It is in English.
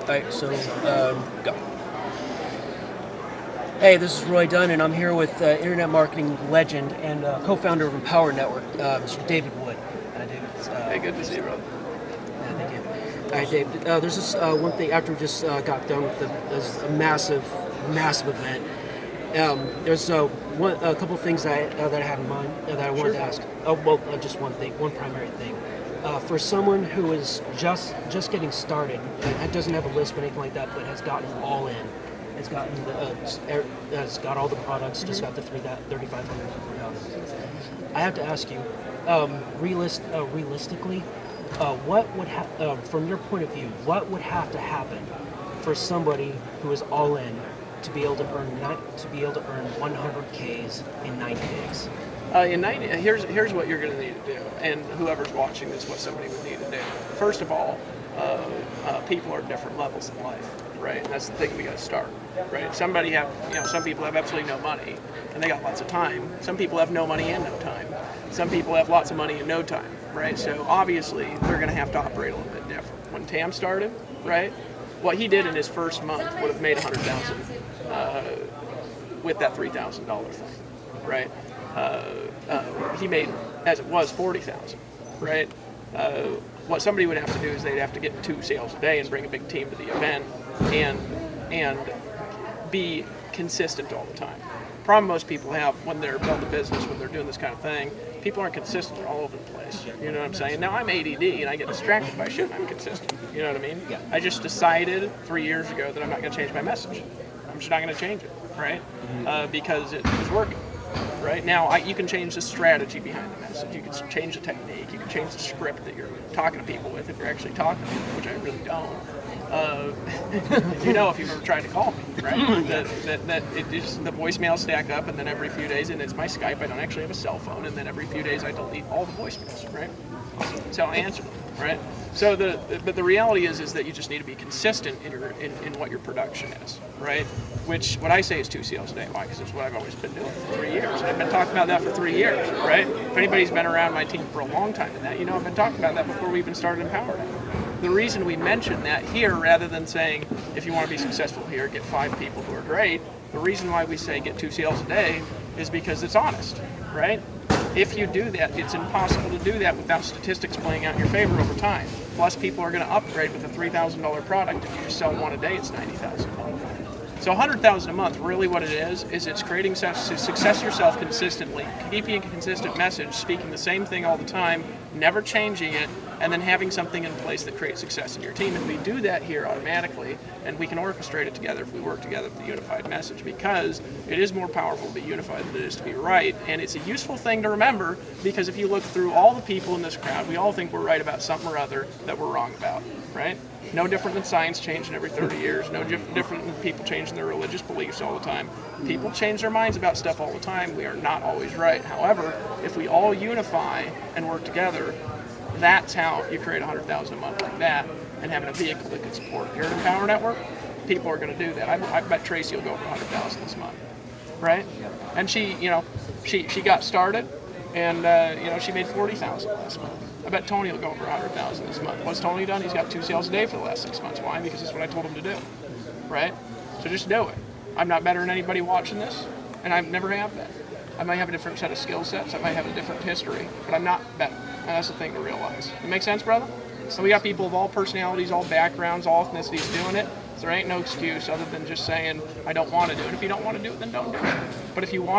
Alright, so, go. Hey, this is Roy Dunn, and I'm here with internet marketing legend and co-founder of Empower Network, Mr. David Wood. David, hey, good to see you, brother. Yeah, thank you. All right, Dave, there's this one thing after we just got done with this massive event. There's a couple of things that I have in mind that I wanted to ask. Oh, well, just one thing, one primary thing. For someone who is just getting started, and doesn't have a list or anything like that, but has gotten all in, has got all the products, just got the 3,500. I have to ask you, realistically, what would from your point of view, what would have to happen for somebody who is all in to be able to earn 100 Ks in 90 days? Here's what you're going to need to do, and whoever's watching this, what somebody would need to do. First of all, people are at different levels in life, right? And that's the thing we got to start, right? Some people have absolutely no money, and they got lots of time. Some people have no money and no time. Some people have lots of money and no time, right? So obviously, they're going to have to operate a little bit different. When T.E.A.M started, right? What he did in his first month would have made $100,000 with that $3,000 thing, right? He made, as it was, $40,000, right? What somebody would have to do is they'd have to get 2 sales a day and bring a big team to the event and be consistent all the time. Problem most people have when they're building a business, when they're doing this kind of thing, people aren't consistent. They're all over the place. You know what I'm saying? Now, I'm ADD, and I get distracted by shit, and I'm consistent. You know what I mean? Yeah. I just decided 3 years ago that I'm not going to change my message. I'm just not going to change it, right? Because it was working. Right now, you can change the strategy behind the message. You can change the technique. You can change the script that you're talking to people with if you're actually talking to people, which I really don't. You know, if you've ever tried to call me, right? that the voicemails stack up, and then every few days, and it's my Skype. I don't actually have a cell phone, and then every few days I delete all the voicemails, right? So I answer them, right? So but the reality is that you just need to be consistent in what your production is, right? Which what I say is 2 sales a day. Why? Because it's what I've always been doing for 3 years. I've been talking about that for 3 years, right? If anybody's been around my team for a long time in that, you know I've been talking about that before we even started Empower. The reason we mention that here, rather than saying if you want to be successful here, get 5 people who are great, the reason why we say get 2 sales a day is because it's honest, right? If you do that, it's impossible to do that without statistics playing out in your favor over time. Plus, people are going to upgrade with a $3,000 product. If you just sell one a day, it's $90,000. So $100,000 a month, really what it is it's creating success yourself consistently, keeping a consistent message, speaking the same thing all the time, never changing it, and then having something in place that creates success in your team. And we do that here automatically, and we can orchestrate it together if we work together with a unified message, because it is more powerful to be unified than it is to be right. And it's a useful thing to remember, because if you look through all the people in this crowd, we all think we're right about something or other that we're wrong about, right? No different than science changing every 30 years, no different than people changing their religious beliefs all the time. People change their minds about stuff all the time. We are not always right. However, if we all unify and work together, that's how you create $100,000 a month like that, and having a vehicle that can support it. Here at Empower Network, people are going to do that. I bet Tracy will go over $100,000 this month, right? And she got started, and she made $40,000 last month. I bet Tony will go over $100,000 this month. What's Tony done? He's got 2 sales a day for the last 6 months. Why? Because that's what I told him to do, right? So just do it. I'm not better than anybody watching this, and I never have been. I might have a different set of skill sets. I might have a different history, but I'm not better. And that's the thing to realize. It make sense, brother? So we got people of all personalities, all backgrounds, all ethnicities doing it. So there ain't no excuse other than just saying, I don't want to do it. If you don't want to do it, then don't do it. But if you want